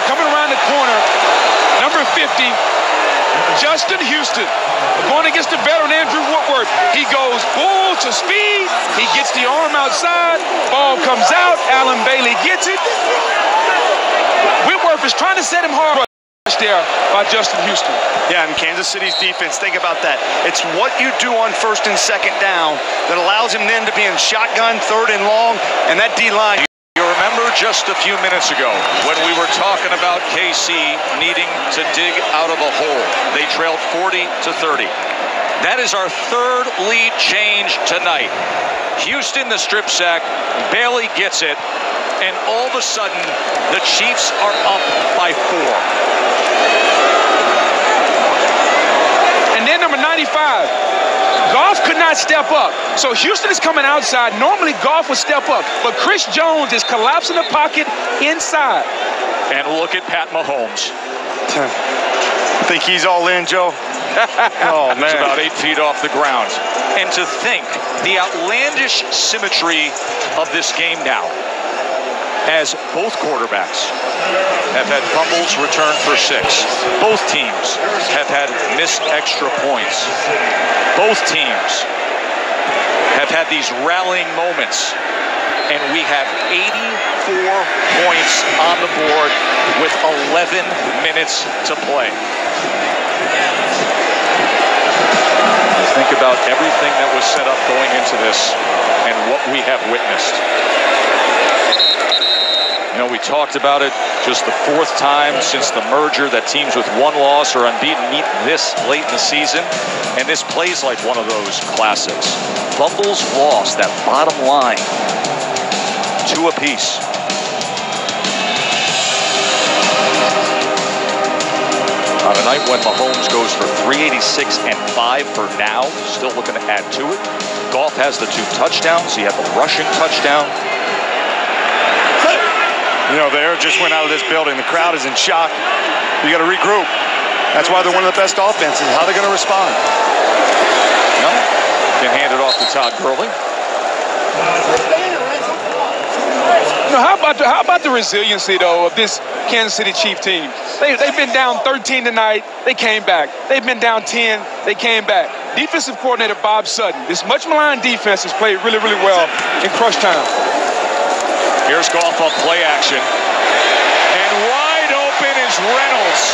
coming around the corner, number 50, Justin Houston, going against the veteran Andrew Woodward. He goes full to speed. He gets the arm outside. Ball comes out. Allen Bailey gets it. Whitworth is trying to set him hard there by Justin Houston. Yeah, and Kansas City's defense, think about that. It's what you do on first and second down that allows him then to be in shotgun, third and long, and that D-line. You remember just a few minutes ago when we were talking about KC needing to dig out of a hole. They trailed 40-30. That is our third lead change tonight. Houston, the strip sack. Bailey gets it. And all of a sudden, the Chiefs are up by 4. And then number 95. Goff could not step up. So Houston is coming outside. Normally Goff would step up, but Chris Jones is collapsing the pocket inside. And look at Pat Mahomes. Think he's all in, Joe? Oh, man. He's about 8 feet off the ground. And to think the outlandish symmetry of this game now, as both quarterbacks have had fumbles returned for 6. Both teams have had missed extra points. Both teams have had these rallying moments, and we have 84 points on the board with 11 minutes to play. Think about everything that was set up going into this and what we have witnessed. You know, we talked about it, just the 4th time since the merger that teams with 1 loss or unbeaten meet this late in the season. And this plays like one of those classics. Fumbles lost, that bottom line, 2 apiece. On a night when Mahomes goes for 386 and 5 for now, still looking to add to it. Goff has the 2 touchdowns, so you have a rushing touchdown. You know, the air just went out of this building. The crowd is in shock. You got to regroup. That's why they're one of the best offenses. How they're going to respond? No, can hand it off to Todd Gurley. Now, how about the resiliency though of this Kansas City Chief team? They've been down 13 tonight. They came back. They've been down 10. They came back. Defensive coordinator Bob Sutton. This much maligned defense has played really, really well in crunch time. Here's Goff on play action. And wide open is Reynolds.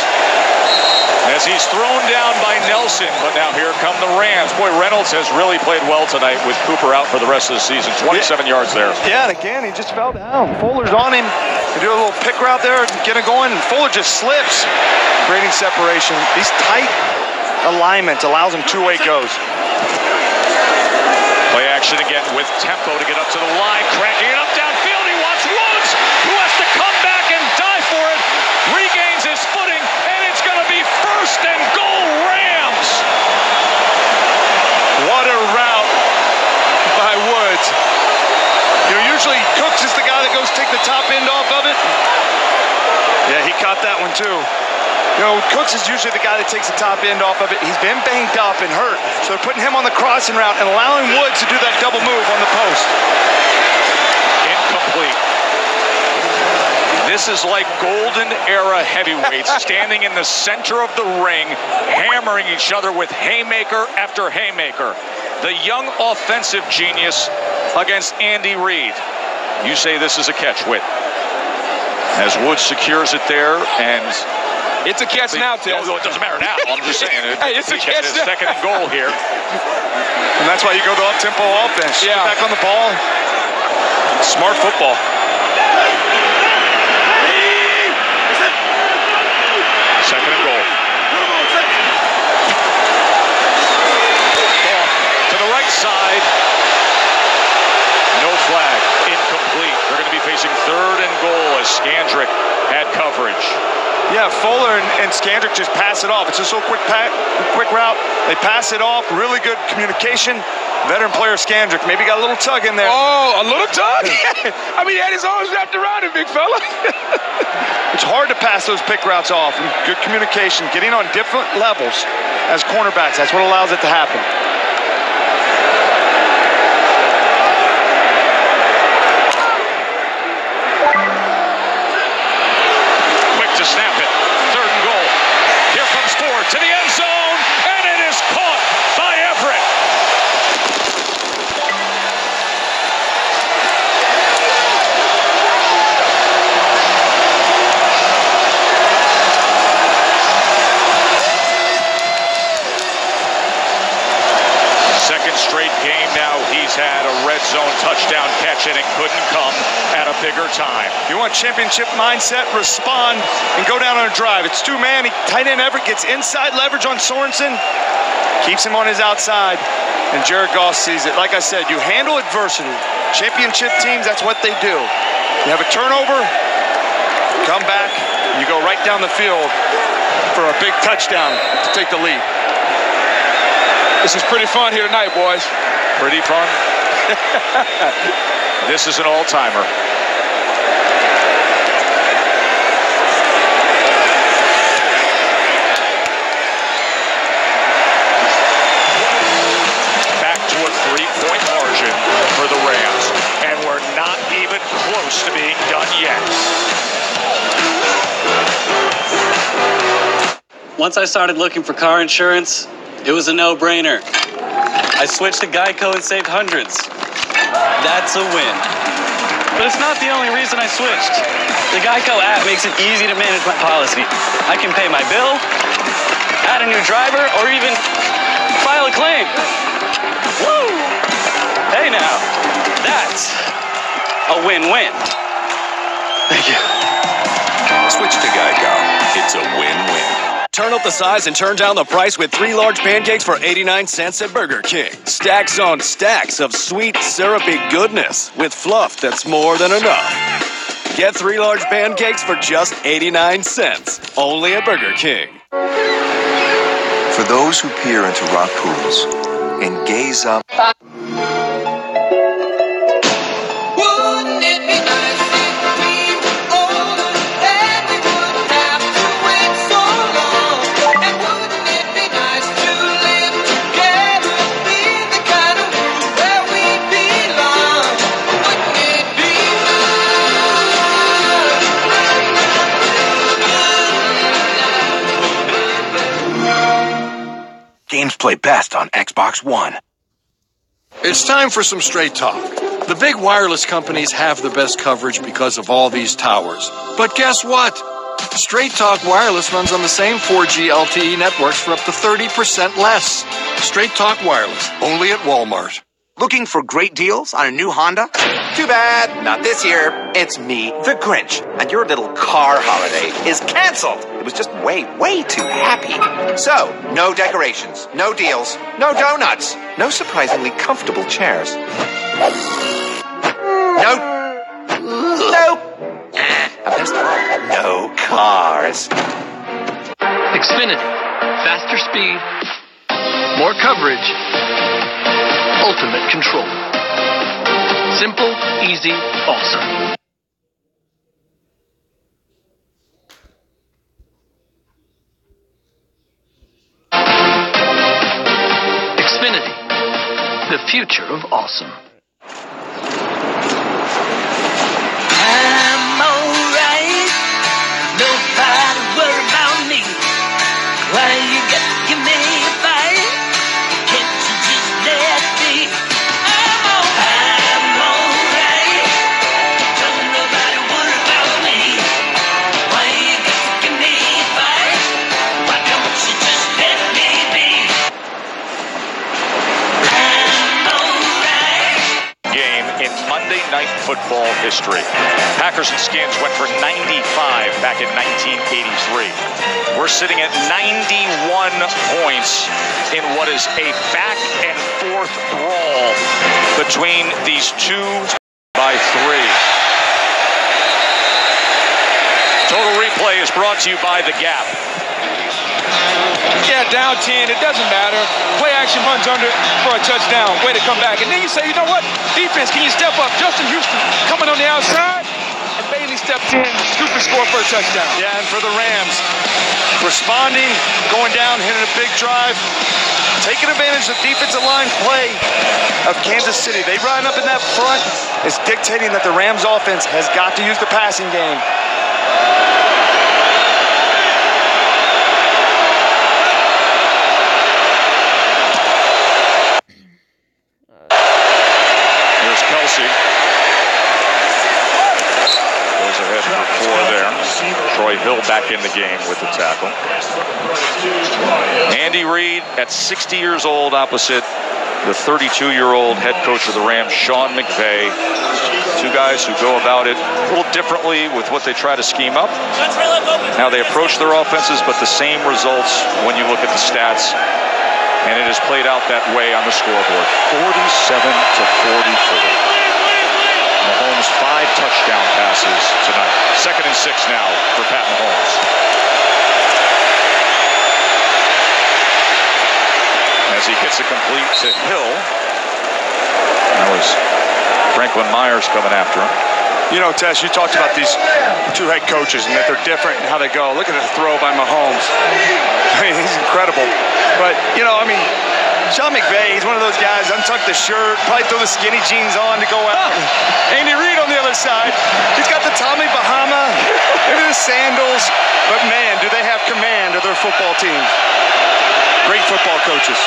As he's thrown down by Nelson. But now here come the Rams. Boy, Reynolds has really played well tonight with Cooper out for the rest of the season. 27 yards there. Yeah, and again, he just fell down. Fuller's on him. They do a little pick route there, get it going, and Fuller just slips. Creating separation. These tight alignments allows him 2-way goes. Play action again with tempo to get up to the line. Cracking it up downfield. Woods, who has to come back and die for it, regains his footing, and it's going to be 1st and goal Rams. What a route by Woods. You know, usually Cooks is the guy that goes take the top end off of it. Yeah, he caught that one too. You know, Cooks is usually the guy that takes the top end off of it. He's been banged up and hurt, so they're putting him on the crossing route and allowing Woods to do that double move on the post. Incomplete. This is like golden era heavyweights standing in the center of the ring, hammering each other with haymaker after haymaker. The young offensive genius against Andy Reid. You say this is a catch, Whit. As Woods secures it there, and it's a catch now, Ted. No, it doesn't matter now. I'm just saying. Hey, it's a catch now. 2nd and goal here. And that's why you go the up-tempo offense. Yeah. Get back on the ball. Smart football. Second and goal. Goff to the right side. No flag. Incomplete. They're going to be facing 3rd and goal as Scandrick had coverage. Yeah, Fuller and Scandrick just pass it off. It's just so quick route. They pass it off. Really good communication. Veteran player Scandrick maybe got a little tug in there. Oh, a little tug? I mean, he had his arms wrapped around him, big fella. It's hard to pass those pick routes off. Good communication, getting on different levels as cornerbacks. That's what allows it to happen. had a red zone touchdown catch and it couldn't come at a bigger time. You want championship mindset, respond, and go down on a drive. It's two-man. Tight end Everett gets inside leverage on Sorensen, keeps him on his outside, and Jared Goff sees it. Like I said, you handle adversity. Championship teams, that's what they do. You have a turnover, come back, and you go right down the field for a big touchdown to take the lead. This is pretty fun here tonight, boys. Pretty fun. This is an all-timer. Back to a 3-point margin for the Rams, and we're not even close to being done yet. Once I started looking for car insurance, it was a no-brainer. I switched to Geico and saved hundreds. That's a win. But it's not the only reason I switched. The Geico app makes it easy to manage my policy. I can pay my bill, add a new driver, or even file a claim. Woo! Hey now, that's a win-win. Thank you. Switch to Geico. It's a win-win. Turn up the size and turn down the price with 3 large pancakes for 89 cents at Burger King. Stacks on stacks of sweet, syrupy goodness with fluff that's more than enough. Get 3 large pancakes for just 89 cents, only at Burger King. For those who peer into rock pools and gaze up. Games play best on Xbox One. It's time for some straight talk. The big wireless companies have the best coverage because of all these towers. But guess what? Straight Talk Wireless runs on the same 4G LTE networks for up to 30% less. Straight Talk Wireless, only at Walmart. Looking for great deals on a new Honda? Too bad, not this year. It's me, the Grinch, and your little car holiday is canceled. It was just way too happy. So, no decorations, no deals, no donuts, no surprisingly comfortable chairs. Best of all, no cars. Xfinity. Faster speed, more coverage, ultimate control. Simple, easy, awesome. Xfinity. The future of awesome. I'm alright. Nobody worry about me. Why you got to give me a fight? Can't you just let me? I'm alright. Don't nobody worry about me. Why you got to give me a fight? Why don't you just let me be? I'm alright. Game in Monday Night Football history. Packers and Skins went for 95 back in 1983. We're sitting at 91 points in what is a back and forth brawl between these two by 3. Total Replay is brought to you by The Gap. Yeah, down 10, it doesn't matter. Play action runs under for a touchdown. Way to come back. And then you say, you know what? Defense, can you step up? Justin Houston coming on the outside. And Bailey stepped in, scoop and score for a touchdown. Yeah, and for the Rams, responding, going down, hitting a big drive, taking advantage of defensive line play of Kansas City. They run up in that front. It's dictating that the Rams offense has got to use the passing game. Here's Kelsey. Goes ahead for 4 there. Troy Hill back in the game with the tackle. Andy Reid at 60 years old opposite the 32-year-old head coach of the Rams, Sean McVay. Two guys who go about it a little differently with what they try to scheme up, how they approach their offenses, but the same results when you look at the stats. And it has played out that way on the scoreboard. 47-44. Mahomes 5 touchdown passes tonight. 2nd and 6 now for Pat Mahomes. As he gets it complete to Hill. That was Franklin Myers coming after him. You know, Tess, you talked about these two head coaches and that they're different in how they go. Look at the throw by Mahomes. I mean, he's incredible. But, you know, I mean, Sean McVay, he's one of those guys, untuck the shirt, probably throw the skinny jeans on to go out. Andy Reid on the other side, he's got the Tommy Bahama, maybe the sandals. But, man, do they have command of their football team. Great football coaches.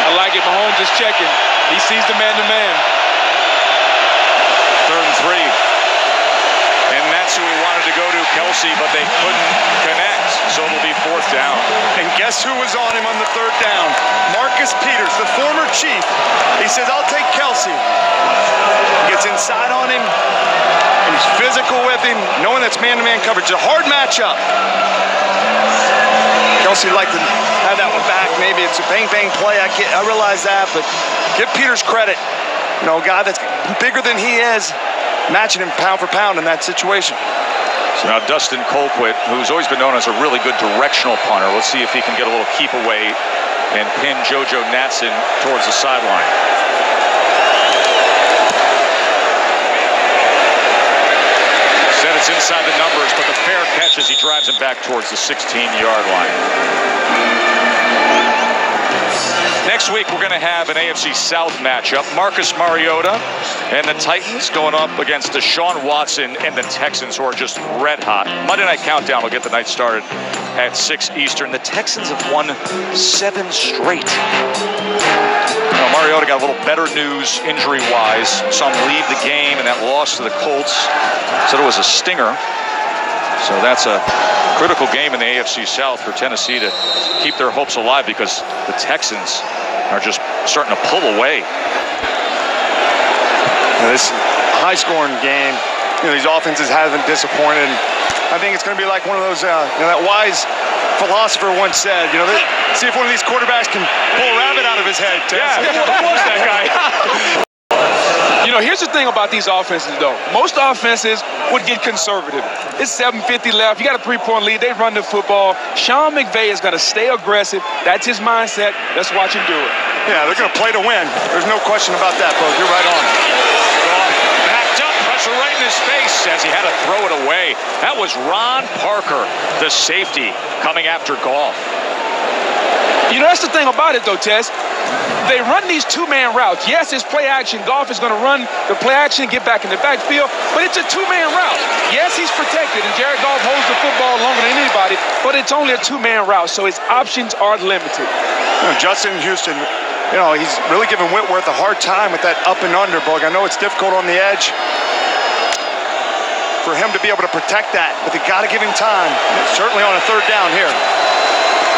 I like it. Mahomes is checking. He sees the man-to-man. 3rd and 3. And that's who we wanted to go to, Kelsey, but they couldn't connect. So it'll be 4th down. And guess who was on him on the 3rd down? Marcus Peters, the former Chief. He says, I'll take Kelsey. He gets inside on him, and he's physical with him, knowing that's man-to-man coverage. It's a hard matchup. Kelsey liked to have that one back. Maybe it's a bang-bang play. I realize that, but give Peters credit. You know, a guy that's bigger than he is, matching him pound for pound in that situation. So now Dustin Colquitt, who's always been known as a really good directional punter. Let's see if he can get a little keep away and pin JoJo Natson towards the sideline. Said it's inside the numbers, but the fair catch as he drives him back towards the 16-yard line. Next week, we're going to have an AFC South matchup. Marcus Mariota and the Titans going up against Deshaun Watson and the Texans, who are just red hot. Monday Night Countdown will get the night started at 6 Eastern. The Texans have won 7 straight. Now, Mariota got a little better news injury-wise. Saw him leave the game, and that loss to the Colts said it was a stinger. So that's a critical game in the AFC South for Tennessee to keep their hopes alive, because the Texans are just starting to pull away. Now, this is a high-scoring game. You know, these offenses haven't disappointed. I think it's going to be like one of those, that wise philosopher once said, see if one of these quarterbacks can pull a rabbit out of his head. Yeah, who was that guy? Here's the thing about these offenses, though. Most offenses would get conservative. It's 7:50 left. You got a 3-point lead. They run the football. Sean McVay is going to stay aggressive. That's his mindset. Let's watch him do it. Yeah, they're going to play to win. There's no question about that, folks. You're right on. Backed up, pressure right in his face as he had to throw it away. That was Ron Parker, the safety, coming after Goff. That's the thing about it, though, Tess. They run these 2-man routes. Yes, it's play action. Goff is going to run the play action, get back in the backfield, but it's a 2-man route. Yes, he's protected, and Jared Goff holds the football longer than anybody, but it's only a 2-man route, so his options are limited. Justin Houston, he's really giving Whitworth a hard time with that up and under bug. I know it's difficult on the edge for him to be able to protect that, but they got to give him time, certainly on a 3rd down here.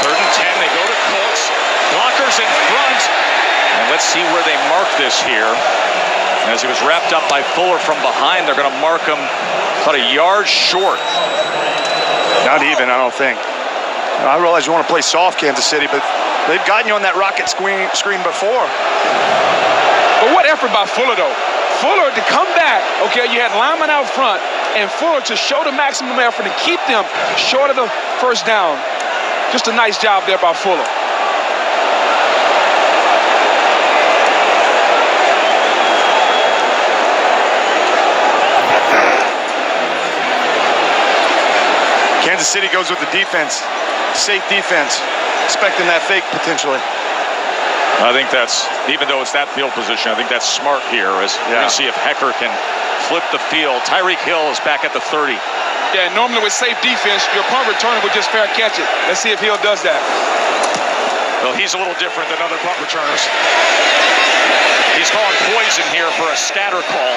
3rd and 10, they go to Colts. Blockers in front. And let's see where they mark this here. As he was wrapped up by Fuller from behind, they're going to mark him about a yard short. Not even, I don't think. I realize you want to play soft, Kansas City, but they've gotten you on that rocket screen before. But what effort by Fuller, though? Fuller to come back, you had linemen out front, and Fuller to show the maximum effort and keep them short of the 1st down. Just a nice job there by Fuller. Kansas City goes with the defense, safe defense, expecting that fake potentially. I think that's, even though it's that field position, I think that's smart here, as we're going to see if Hecker can flip the field. Tyreek Hill is back at the 30. Yeah, normally with safe defense, your punt returner would just fair catch it. Let's see if Hill does that. Well, he's a little different than other punt returners. He's calling poison here for a scatter call.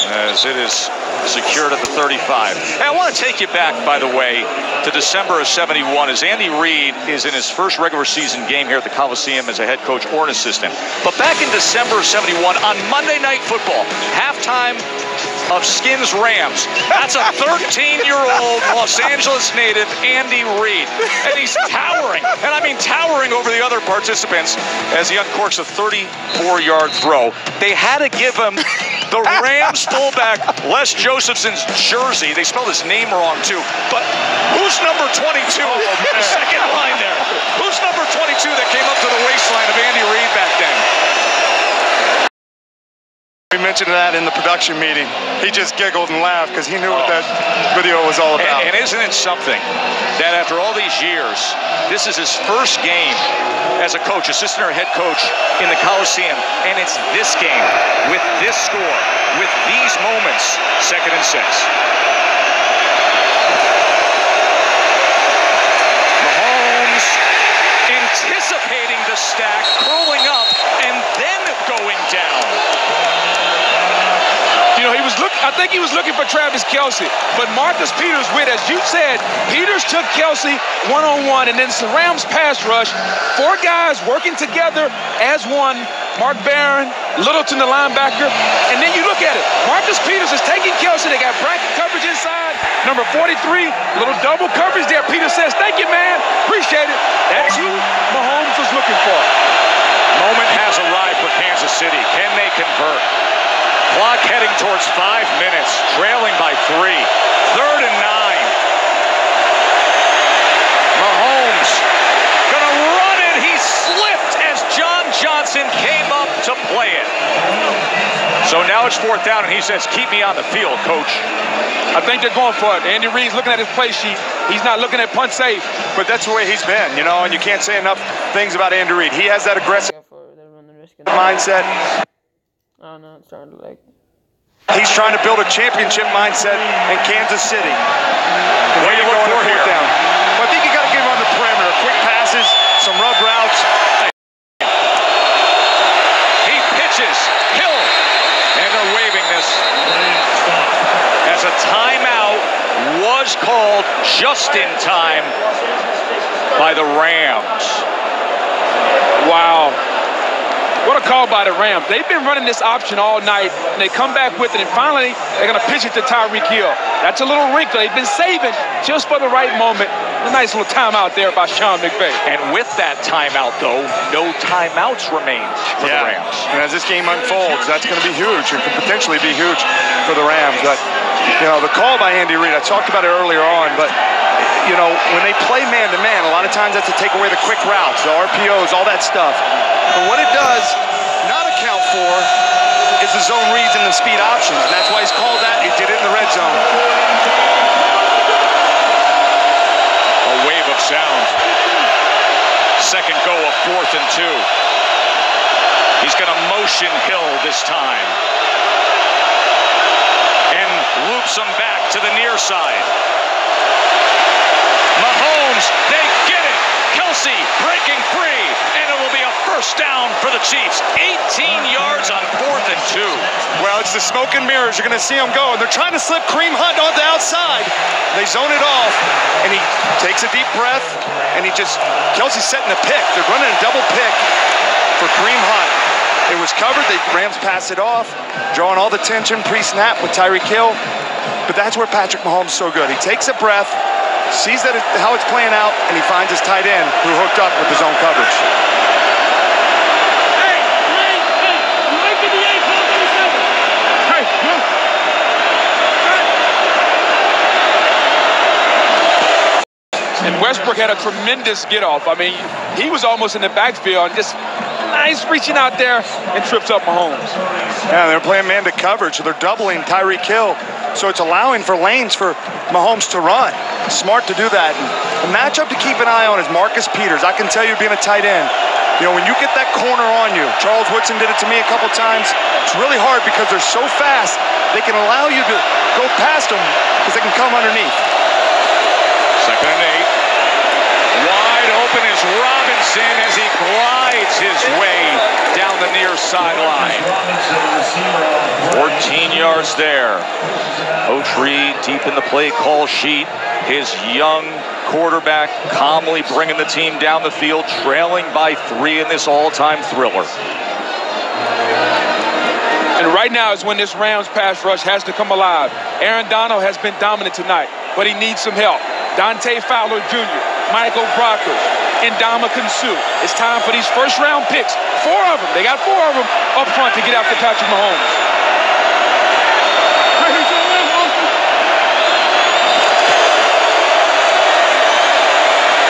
As as it is secured at the 35. Hey, I want to take you back, by the way, to December of 71 as Andy Reid is in his first regular season game here at the Coliseum as a head coach or an assistant. But back in December of 71 on Monday Night Football, halftime of Skins Rams. That's a 13-year-old Los Angeles native, Andy Reid. And he's towering, and I mean towering over the other participants as he uncorks a 34-yard throw. They had to give him the Rams fullback Les Josephson's jersey. They spelled his name wrong, too. But who's number 22 in the second line there? Who's number 22 that came up to the waistline of Andy Reid back then? We mentioned that in the production meeting. He just giggled and laughed because he knew what that video was all about. And isn't it something that after all these years, this is his first game as a coach, assistant or head coach in the Coliseum, and it's this game with this score, with these moments, 2nd and 6. Mahomes anticipating the stack, curling up, and then going down. You know, I think he was looking for Travis Kelce, but Marcus Peters with, as you said, Peters took Kelce one-on-one, and then it's the Rams pass rush. 4 guys working together as one. Mark Barron, Littleton, the linebacker, and then you look at it. Marcus Peters is taking Kelce. They got bracket coverage inside. Number 43, little double coverage there. Peters says, "Thank you, man. Appreciate it." That's who Mahomes was looking for. Moment has arrived for Kansas City. Can they convert? Clock heading towards 5 minutes, trailing by 3. 3rd and 9. Mahomes gonna run it. He slipped as John Johnson came up to play it. So now it's 4th down, and he says, "Keep me on the field, coach." I think they're going for it. Andy Reid's looking at his play sheet. He's not looking at punt safe. But that's the way he's been, you know, and you can't say enough things about Andy Reid. He has that aggressive mindset. I don't know, it's starting to like. He's trying to build a championship mindset in Kansas City. What are you looking for here? Down. Well, I think you got to get him on the perimeter. Quick passes, some rub routes. He pitches. Hill. And they're waving this. As a timeout was called just in time by the Rams. Wow. What a call by the Rams. They've been running this option all night, and they come back with it, and finally they're going to pitch it to Tyreek Hill. That's a little wrinkle. They've been saving just for the right moment. A nice little timeout there by Sean McVay. And with that timeout, though, no timeouts remain for the Rams. And as this game unfolds, that's going to be huge. It could potentially be huge for the Rams. But, you know, the call by Andy Reid, I talked about it earlier on, but, you know, when they play man-to-man, a lot of times that's to take away the quick routes, the RPOs, all that stuff. But what it does not account for is the zone reads and the speed options. And that's why he's called that. He did it in the red zone. A wave of sound. 2nd go of 4th and 2. He's going to motion Hill this time. And loops him back to the near side. Mahomes, they get it. Kelce breaking free, and it will be a 1st down for the Chiefs. 18 yards on 4th and 2. Well, it's the smoke and mirrors. You're going to see them go. And they're trying to slip Kareem Hunt on the outside. They zone it off, and he takes a deep breath, and Kelce's setting a pick. They're running a double pick for Kareem Hunt. It was covered. The Rams pass it off, drawing all the tension pre-snap with Tyreek Hill. But that's where Patrick Mahomes is so good. He takes a breath, sees how it's playing out, and he finds his tight end who hooked up with his own coverage. And Westbrook had a tremendous get-off. I mean, he was almost in the backfield and just nice reaching out there and trips up Mahomes. Yeah, they're playing man to coverage, so they're doubling Tyreek Hill. So it's allowing for lanes for Mahomes to run. Smart to do that. And the matchup to keep an eye on is Marcus Peters. I can tell you, being a tight end, you know, when you get that corner on you, Charles Woodson did it to me a couple times, it's really hard because they're so fast, they can allow you to go past them because they can come underneath. 2nd and 8. Wide open is Robinson as he glides his way down the near near sideline. 14 yards there. Coach Reed deep in the play call sheet. His young quarterback calmly bringing the team down the field, trailing by 3 in this all-time thriller. And right now is when this Rams pass rush has to come alive. Aaron Donald has been dominant tonight, but he needs some help. Dante Fowler Jr., Michael Brockers, and Ndamukong Suh. It's time for these first-round picks. 4 of them. They got 4 of them up front to get after Patrick Mahomes.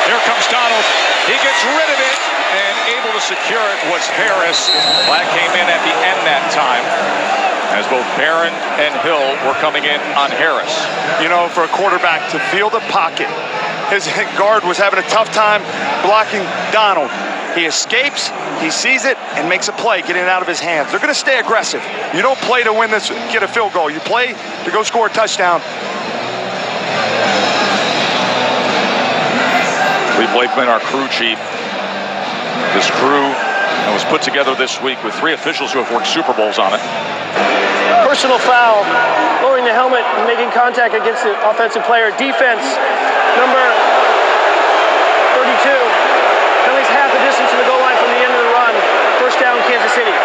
Here comes Donald. He gets rid of it, and able to secure it was Harris. Flag came in at the end that time, as both Barron and Hill were coming in on Harris. You know, for a quarterback to feel the pocket, his guard was having a tough time blocking Donald. He escapes, he sees it, and makes a play, getting it out of his hands. They're going to stay aggressive. You don't play to win this, get a field goal. You play to go score a touchdown. Lee Blakeman, our crew chief. This crew that was put together this week with 3 officials who have worked Super Bowls on it. Personal foul, lowering the helmet and making contact against the offensive player. Defense, number 32. At least half the distance to the goal line from the end of the run. First down, Kansas City.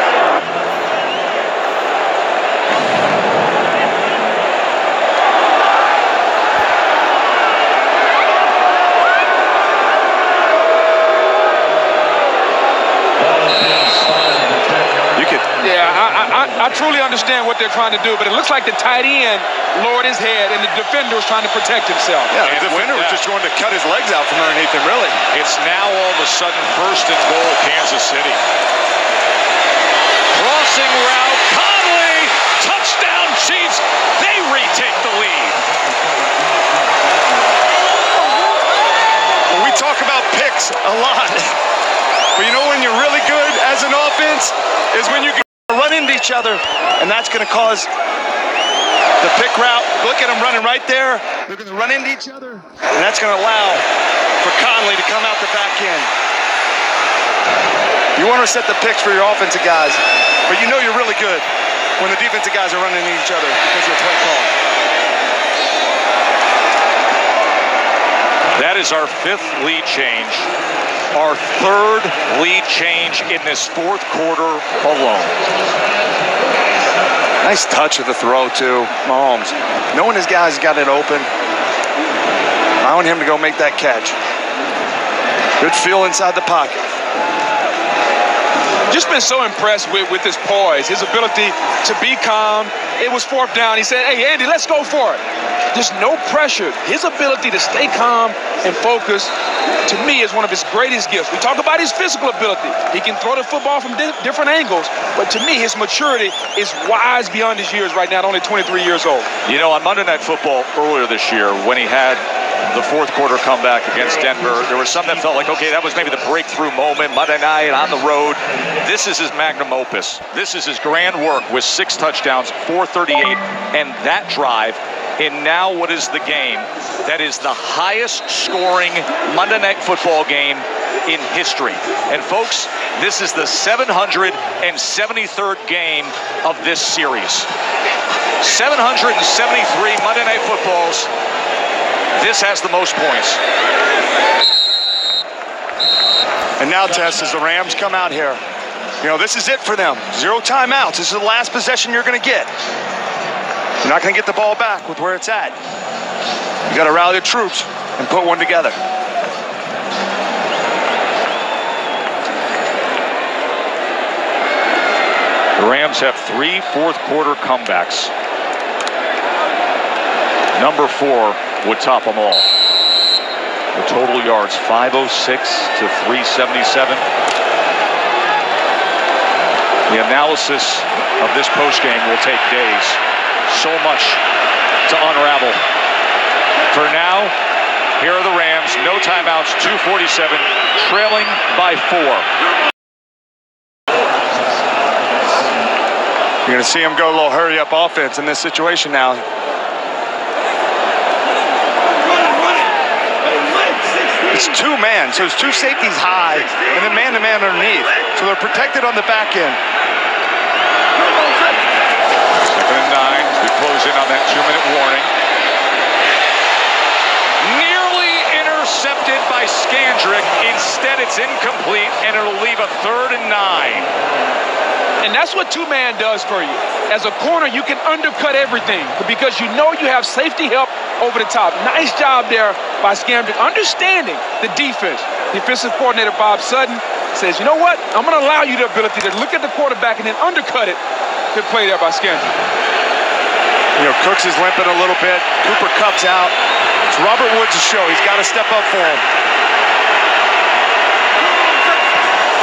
I truly understand what they're trying to do, but it looks like the tight end lowered his head and the defender was trying to protect himself. Yeah, the defender was just going to cut his legs out from underneath him, really. It's now all of a sudden 1st and goal, Kansas City. Crossing route, Conley, touchdown Chiefs. They retake the lead. Well, we talk about picks a lot, but you know when you're really good as an offense is when you can run into each other, and that's going to cause the pick route. Look at them running right there. They're going to run into each other, and that's going to allow for Conley to come out the back end. You want to set the picks for your offensive guys, but you know you're really good when the defensive guys are running into each other because of the play call. That is our 5th lead change. Our 3rd lead change in this 4th quarter alone. Nice touch of the throw, too, Mahomes. Knowing his guys got it open, allowing him to go make that catch. Good feel inside the pocket. Just been so impressed with his poise, his ability to be calm. It was 4th down. He said, hey, Andy, let's go for it. Just no pressure. His ability to stay calm and focused, to me, is one of his greatest gifts. We talk about his physical ability. He can throw the football from different angles, but to me, his maturity is wise beyond his years right now, at only 23 years old. You know, on Monday Night Football earlier this year, when he had the 4th quarter comeback against Denver, there was something that felt like, okay, that was maybe the breakthrough moment, Monday night on the road. This is his magnum opus. This is his grand work with 6 touchdowns, 438, and that drive in now what is the game that is the highest scoring Monday Night Football game in history. And folks, this is the 773rd game of this series. 773 Monday Night Footballs. This has the most points. And now, Tess, as the Rams come out here, you know, this is it for them. 0 timeouts. This is the last possession you're going to get. You're not going to get the ball back with where it's at. You got to rally the troops and put one together. The Rams have 3 4th quarter comebacks. Number 4 would top them all. The total yards, 506 to 377. The analysis of this postgame will take days. So much to unravel. For now, here are the Rams, no timeouts, 2:47, trailing by 4. You're going to see him go a little hurry-up offense in this situation now. It's two-man, so it's two safeties high, and then man-to-man underneath. So they're protected on the back end. 2nd and 9. We close in on that 2-minute warning. Nearly intercepted by Scandrick. Instead, it's incomplete, and it'll leave a 3rd and 9. And that's what two-man does for you. As a corner, you can undercut everything because you know you have safety help over the top. Nice job there by Scandrick, understanding the defense. Defensive coordinator Bob Sutton says, you know what? I'm going to allow you the ability to look at the quarterback and then undercut it. Good play there by Scandrick. You know, Cooks is limping a little bit. Cooper Kupp's out. It's Robert Woods' show. He's got to step up for him.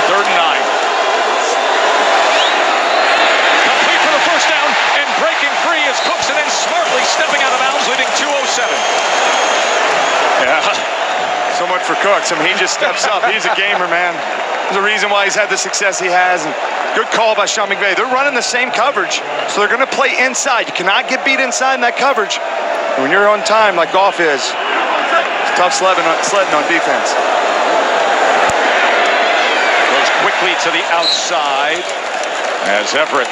3rd and 9. Complete for the first down, and breaking free is Cooks, and then smartly stepping out of bounds, leaving 2:07. Yeah, so much for Cooks. I mean, he just steps up. He's a gamer, man. There's a reason why he's had the success he has. And good call by Sean McVay. They're running the same coverage, so they're going to play inside. You cannot get beat inside in that coverage. When you're on time like Goff is, it's tough sledding on defense. Goes quickly to the outside as Everett.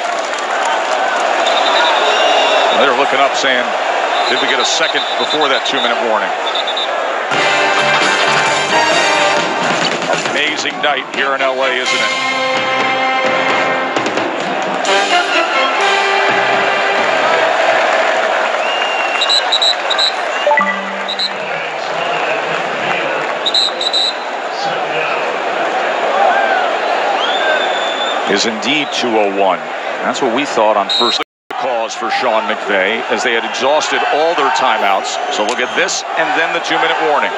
They're looking up saying, did we get a second before that 2-minute warning? Amazing night here in LA, isn't it? Is indeed 2:01. That's what we thought on first cause for Sean McVay, as they had exhausted all their timeouts. So look at this, and then the 2-minute warning.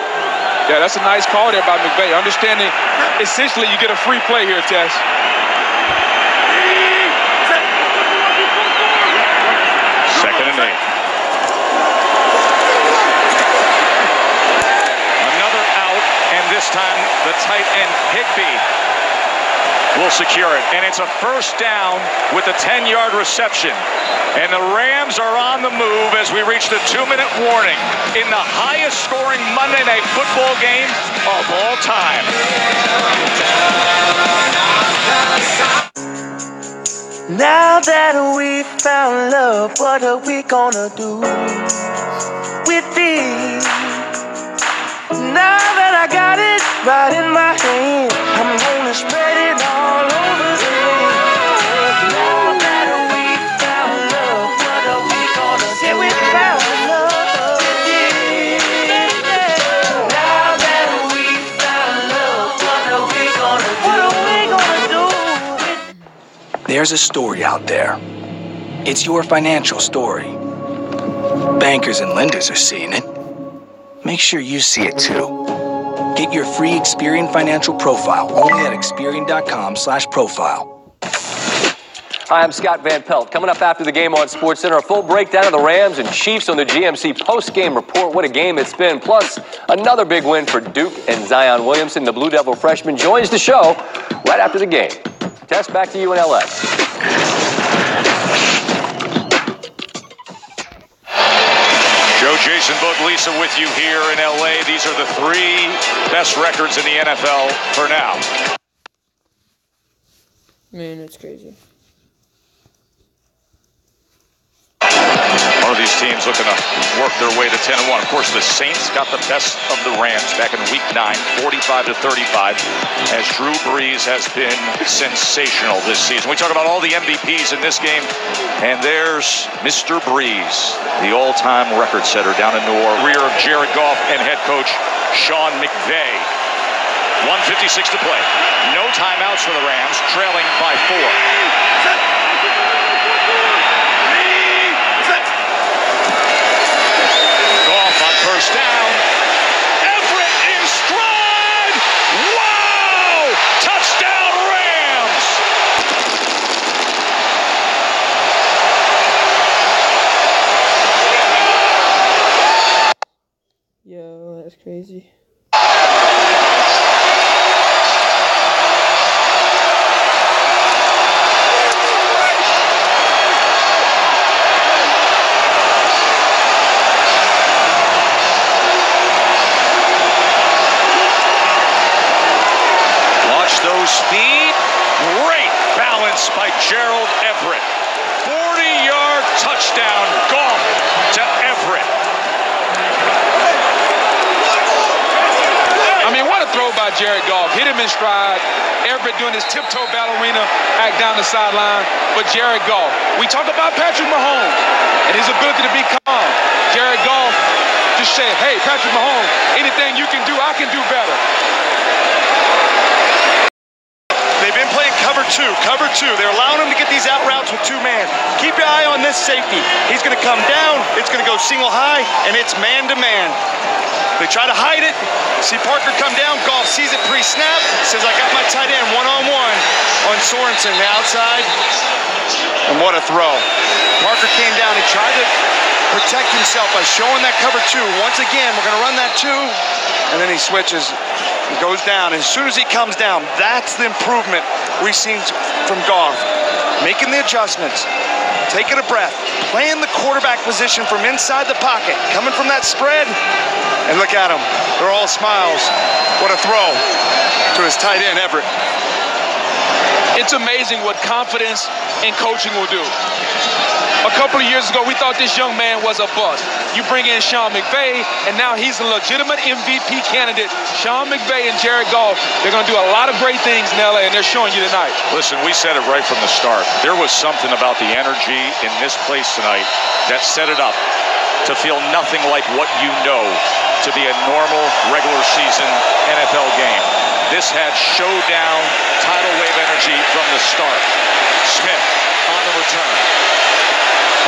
Yeah, that's a nice call there by McVay. Understanding, essentially, you get a free play here, Tess. 2nd and 8. Another out, and this time the tight end Higbee will secure it. And it's a first down with a 10-yard reception. And the Rams are on the move as we reach the 2-minute warning in the highest scoring Monday Night Football game of all time. Now that we found love, what are we gonna do with it? Now that I got it right in my hand, I'm gonna spread it all over the land. Now that we found love, what are we gonna do? We found love, yeah. Now that we found love, what are we gonna do? What are we gonna do? There's a story out there. It's your financial story. Bankers and lenders are seeing it. Make sure you see it too. Get your free Experian financial profile only at Experian.com/profile. Hi, I'm Scott Van Pelt. Coming up after the game on SportsCenter, a full breakdown of the Rams and Chiefs on the GMC post-game report. What a game it's been. Plus, another big win for Duke and Zion Williamson. The Blue Devil freshman joins the show right after the game. Tess, back to you in LA. Joe, Jason, Boglisa with you here in LA. These are the 3 best records in the NFL for now. Man, it's crazy. One of these teams looking to work their way to 10-1. Of course, the Saints got the best of the Rams back in Week 9, 45-35, as Drew Brees has been sensational this season. We talk about all the MVPs in this game, and there's Mr. Brees, the all-time record setter down in New Orleans, rear of Jared Goff and head coach Sean McVay. 1:56 to play. No timeouts for the Rams, trailing by 4. First down. Everett in stride. Wow! Touchdown Rams! Yo, that's crazy. by Gerald Everett. 40-yard touchdown, Goff to Everett. I mean, what a throw by Jared Goff. Hit him in stride. Everett doing his tiptoe ballerina act down the sideline. But Jared Goff, we talk about Patrick Mahomes and his ability to be calm. Jared Goff just said, hey, Patrick Mahomes, anything you can do, I can do better. They've been playing cover two. They're allowing him to get these out routes with 2 man. Keep your eye on this safety. He's going to come down. It's going to go single high, and it's man-to-man. They try to hide it. See Parker come down. Goff sees it pre-snap. Says, I got my tight end one-on-one on Sorensen, the outside. And what a throw. Parker came down. He tried to protect himself by showing that cover 2. Once again, we're going to run that 2. And then he switches. He goes down. As soon as he comes down, that's the improvement we've seen from Goff. Making the adjustments. Taking a breath. Playing the quarterback position from inside the pocket. Coming from that spread. And look at them. They're all smiles. What a throw to his tight end, Everett. It's amazing what confidence and coaching will do. A couple of years ago, we thought this young man was a bust. You bring in Sean McVay, and now he's a legitimate MVP candidate. Sean McVay and Jared Goff, they're going to do a lot of great things in LA, and they're showing you tonight. Listen, we said it right from the start. There was something about the energy in this place tonight that set it up to feel nothing like what you know to be a normal regular season NFL game. This had showdown, tidal wave energy from the start. Smith on the return.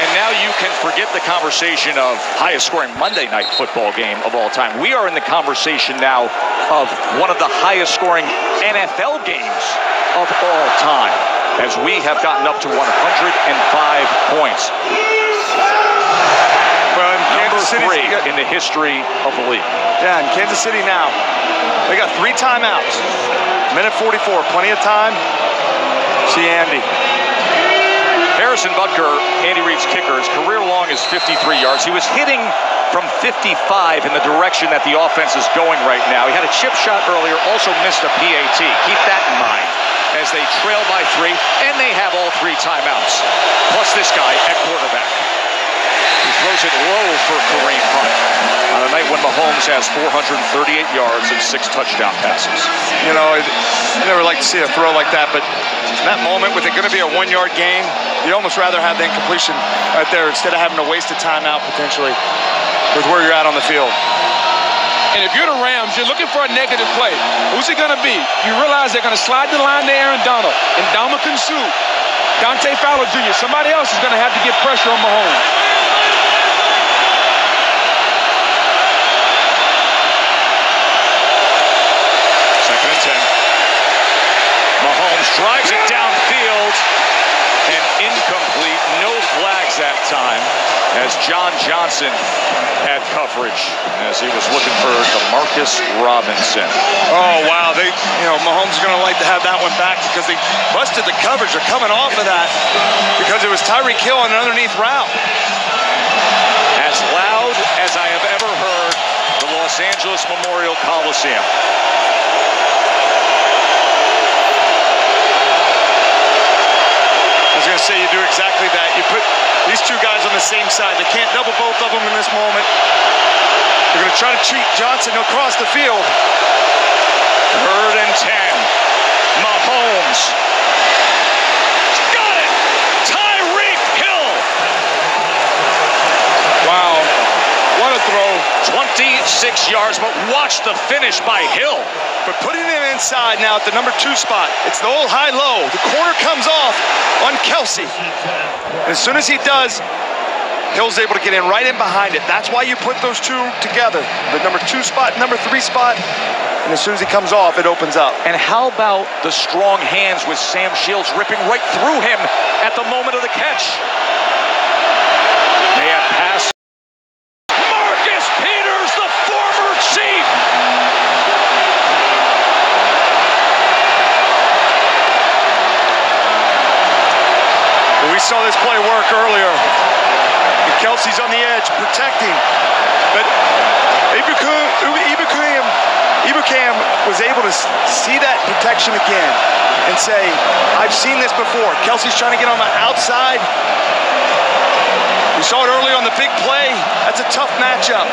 And now you can forget the conversation of highest scoring Monday night football game of all time. We are in the conversation now of one of the highest scoring NFL games of all time, as we have gotten up to 105 points. Well, in Number Kansas City, 3 in the history of the league. Yeah, in Kansas City now, they got 3 timeouts. Minute 44, plenty of time. See Andy. Harrison Butker, Andy Reid's kicker, his career long is 53 yards. He was hitting from 55 in the direction that the offense is going right now. He had a chip shot earlier, also missed a PAT. Keep that in mind as they trail by 3, and they have all 3 timeouts, plus this guy at quarterback. He throws it low for Kareem Hunt on a night when Mahomes has 438 yards and 6 touchdown passes. You know, I never like to see a throw like that, but in that moment, with it going to be a 1-yard gain, you'd almost rather have the incompletion right there instead of having to waste a timeout potentially with where you're at on the field. And if you're the Rams, you're looking for a negative play. Who's it going to be? You realize they're going to slide the line to Aaron Donald and Ndamukong Suh, Dante Fowler Jr. Somebody else is going to have to get pressure on Mahomes. Mahomes drives it downfield and incomplete. No flags that time as John Johnson had coverage as he was looking for DeMarcus Robinson. Oh, wow. Mahomes is going to like to have that one back because they busted the coverage. They're coming off of that because it was Tyreek Hill on an underneath route. As loud as I have ever heard the Los Angeles Memorial Coliseum. I was going to say you do exactly that. You put these 2 guys on the same side. They can't double both of them in this moment. They're going to try to cheat Johnson across the field. 3rd and 10. Mahomes. Got it! Tyreek Hill! Wow. What a throw. 26 yards, but watch the finish by Hill. But putting him inside now at the number 2 spot. It's the old high-low. The corner comes off on Kelsey. As soon as he does, Hill's able to get in right in behind it. That's why you put those 2 together. The number 2 spot, number 3 spot. And as soon as he comes off, it opens up. And how about the strong hands with Sam Shields ripping right through him at the moment of the catch? They have passed. Marcus Peters, the former Chief. We saw this play work earlier. And Kelsey's on the edge, protecting. But Ibukum Ibukam was able to see that protection again and say, I've seen this before. Kelsey's trying to get on the outside. We saw it earlier on the big play. That's a tough matchup.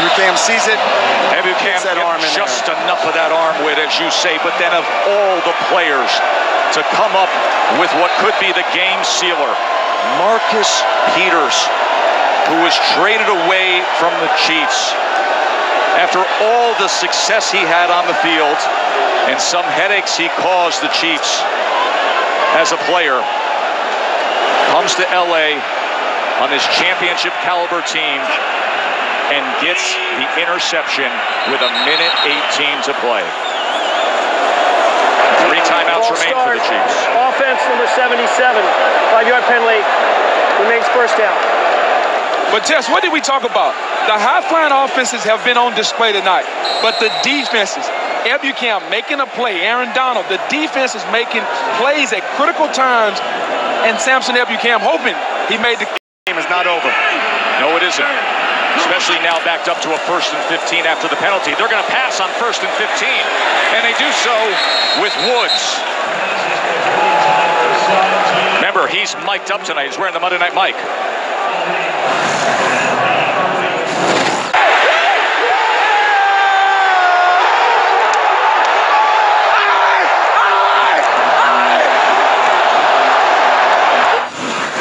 Ibukam sees it. Ibukam that arm in just there. enough of that arm width, as you say, but then of all the players to come up with what could be the game sealer, Marcus Peters, who was traded away from the Chiefs after all the success he had on the field and some headaches he caused the Chiefs as a player, comes to LA on this championship caliber team and gets the interception with 1:18 to play. 3 timeouts remain for the Chiefs. Offense number 77, 5-yard penalty, remains first down. But Tess, what did we talk about? The high-flying offenses have been on display tonight, but the defenses, Ibukam making a play, Aaron Donald, the defense is making plays at critical times, and Samson Ibukam hoping he made the game is not over. No, it isn't. Especially now backed up to a 1st and 15 after the penalty. They're going to pass on 1st and 15, and they do so with Woods. Remember, he's mic'd up tonight. He's wearing the Monday Night mic.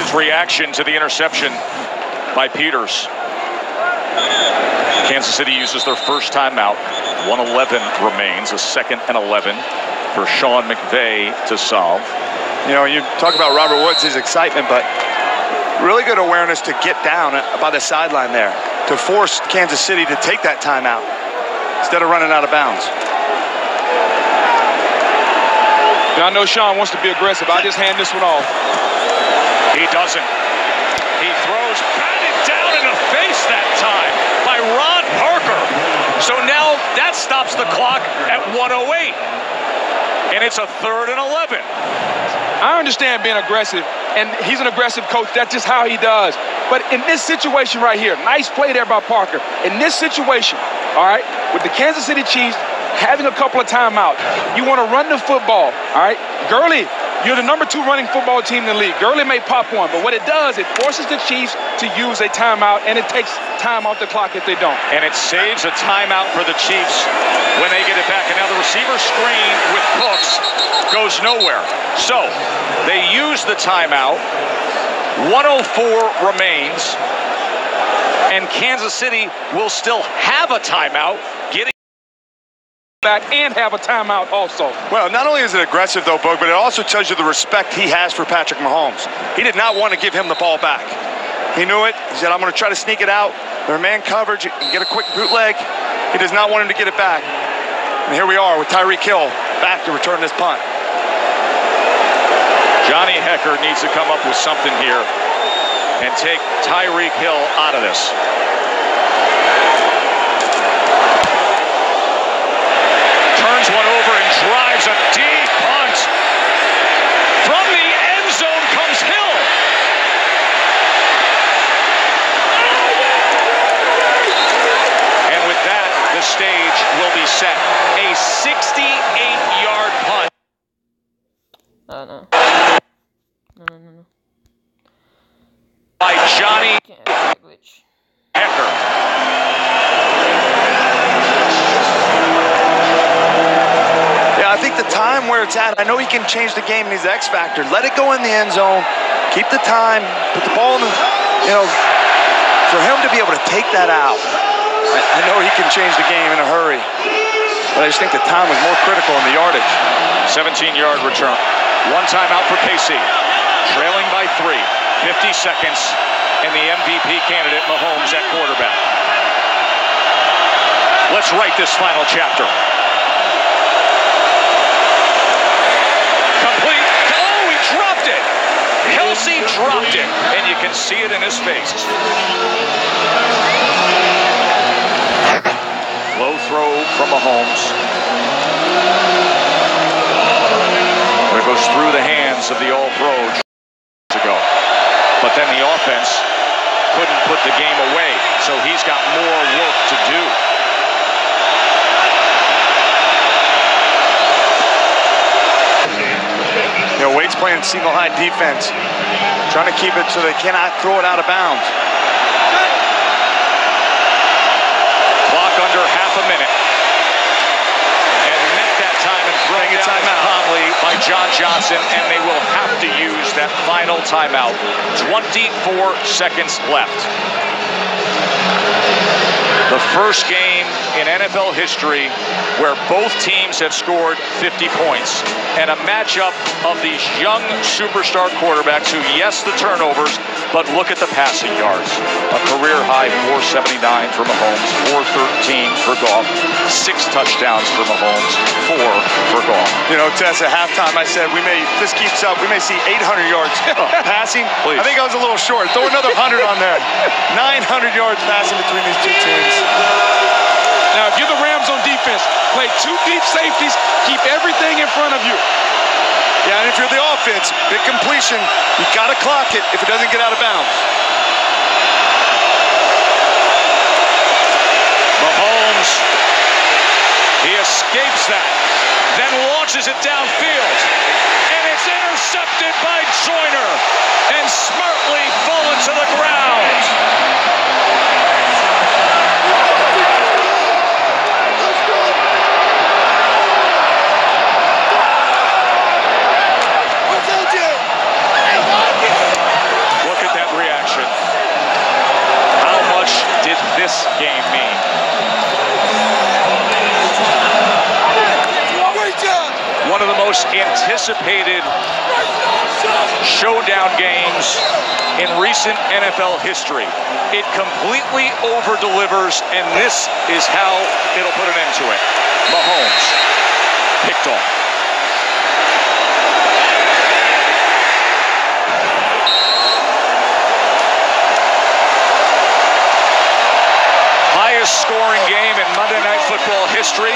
His reaction to the interception by Peters. Kansas City uses their first timeout. 1:11 remains, a 2nd and 11 for Sean McVay to solve. You know, you talk about Robert Woods, his excitement, but really good awareness to get down by the sideline there, to force Kansas City to take that timeout instead of running out of bounds. And I know Sean wants to be aggressive. I just hand this one off. He doesn't. He throws batted down in the face that time by Ron Parker. So now that stops the clock at 1:08. And it's a 3rd and 11. I understand being aggressive, and he's an aggressive coach. That's just how he does. But in this situation right here, nice play there by Parker. In this situation, all right, with the Kansas City Chiefs having a couple of timeouts, you want to run the football, all right? Gurley, you're the number 2 running football team in the league. Gurley may pop one, but what it does, it forces the Chiefs to use a timeout, and it takes time off the clock if they don't. And it saves a timeout for the Chiefs when they get it back. And now the receiver screen with Cooks goes nowhere. So they use the timeout. 1:04 remains. And Kansas City will still have a timeout. Getting back and have a timeout also. Well, not only is it aggressive, though, Boog, but it also tells you the respect he has for Patrick Mahomes. He did not want to give him the ball back. He knew it. He said, I'm going to try to sneak it out. They're man coverage and get a quick bootleg. He does not want him to get it back. And here we are with Tyreek Hill back to return this punt. Johnny Hekker needs to come up with something here and take Tyreek Hill out of this. Turns one over and drives a deep punt. From the end zone comes Hill. And with that, the stage will be set. A 68-yard punt. No. By Johnny Hekker. Yeah, I think the time where it's at, I know he can change the game and he's the X factor. Let it go in the end zone. Keep the time. Put the ball in the, for him to be able to take that out. I know he can change the game in a hurry. But I just think the time was more critical in the yardage. 17-yard return. One timeout for KC. Trailing by 3. 50 seconds. And the MVP candidate, Mahomes, at quarterback. Let's write this final chapter. Complete. Oh, he dropped it. Kelsey dropped it. And you can see it in his face. Low throw from Mahomes. It goes through the hands of the All-Pro ago. But then the offense couldn't put the game away, so he's got more work to do. playing single high defense, trying to keep it so they cannot throw it out of bounds. Clock under half a minute. And met that time and thrown down calmly by John Johnson, and they will have to use that final timeout. 24 seconds left. The first game in NFL history where both teams have scored 50 points, and a matchup of these young superstar quarterbacks who, yes, the turnovers, but look at the passing yards. A career high 479 for Mahomes, 413 for Goff, 6 touchdowns for Mahomes, 4 for Goff. You know, Tess, at halftime I said, if this keeps up, we may see 800 yards passing. Please. I think I was a little short. Throw another 100 on there. 900 yards passing between these two teams. Now, if you're the Rams on defense, play 2 deep safeties, keep everything in front of you. Yeah, and if you're the offense, big completion, you got to clock it if it doesn't get out of bounds. Mahomes, he escapes that, then launches it downfield, and it's intercepted by Joyner, and smartly fallen to the ground. This game mean? One of the most anticipated showdown games in recent NFL history. It completely over-delivers, and this is how it'll put an end to it. Mahomes picked off. Scoring game in Monday Night Football history,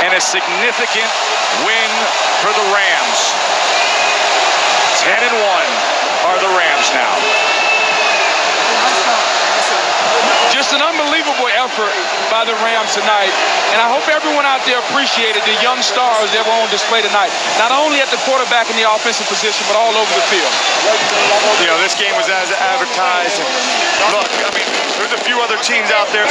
and a significant win for the Rams. 10-1 are the Rams now. Just an unbelievable effort by the Rams tonight, and I hope everyone out there appreciated the young stars that were on display tonight, not only at the quarterback in the offensive position, but all over the field. You know, this game was as advertised. And look, I mean, there's a few other teams out there.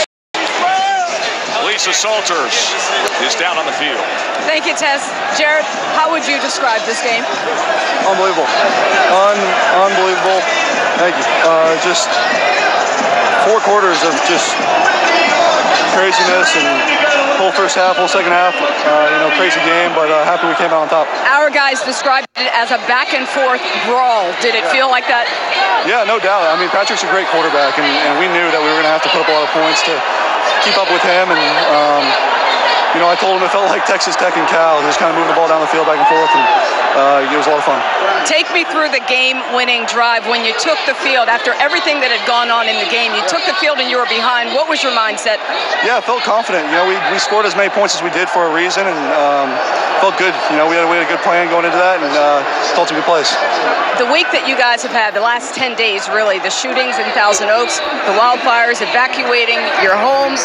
Lisa Salters is down on the field. Thank you, Tess. Jared, how would you describe this game? Unbelievable. Unbelievable. Thank you. Just 4 quarters of just craziness, and whole first half, whole second half. Crazy game, but happy we came out on top. Our guys described it as a back-and-forth brawl. Did it feel like that? Yeah, no doubt. I mean, Patrick's a great quarterback, and we knew that we were going to have to put up a lot of points to keep up with him. And I told him it felt like Texas Tech and Cal. Just kind of moving the ball down the field back and forth, and it was a lot of fun. Take me through the game-winning drive when you took the field after everything that had gone on in the game. You took the field and you were behind. What was your mindset? Yeah, I felt confident. We scored as many points as we did for a reason, and felt good. We had a good plan going into that, and felt some good plays. The week that you guys have had, the last 10 days, really, the shootings in Thousand Oaks, the wildfires, evacuating your homes,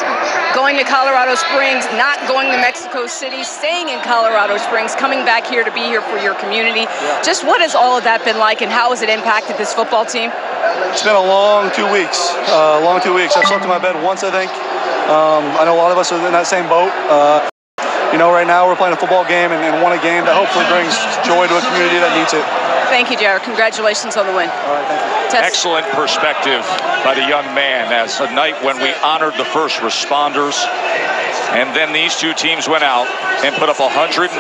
going to Colorado Springs, not going to Mexico City, staying in Colorado Springs, coming back here to be here for your community. Yeah. Just what has all of that been like, and how has it impacted this football team? It's been a long 2 weeks. I've slept in my bed once, I think. I know a lot of us are in that same boat. Right now we're playing a football game and won a game that hopefully brings joy to a community that needs it. Thank you, Jared. Congratulations on the win. All right, thank you. Excellent perspective by the young man, as a night when we honored the first responders, and then these two teams went out and put up 105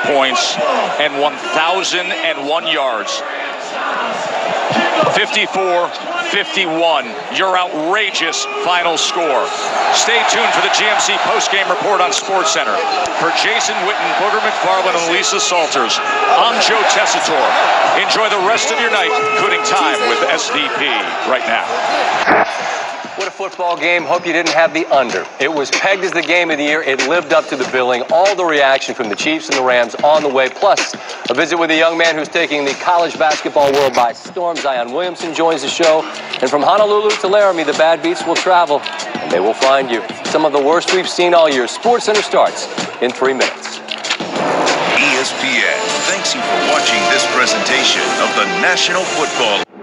points and 1,001 yards. 54-51, your outrageous final score. Stay tuned for the GMC postgame report on SportsCenter. For Jason Witten, Booger McFarland, and Lisa Salters, I'm Joe Tessitore. Enjoy the rest of your night, including time with SDP right now. What a football game. Hope you didn't have the under. It was pegged as the game of the year. It lived up to the billing. All the reaction from the Chiefs and the Rams on the way. Plus, a visit with a young man who's taking the college basketball world by storm. Zion Williamson joins the show. And from Honolulu to Laramie, the bad beats will travel, and they will find you. Some of the worst we've seen all year. SportsCenter starts in 3 minutes. ESPN thanks you for watching. watching this presentation of the National Football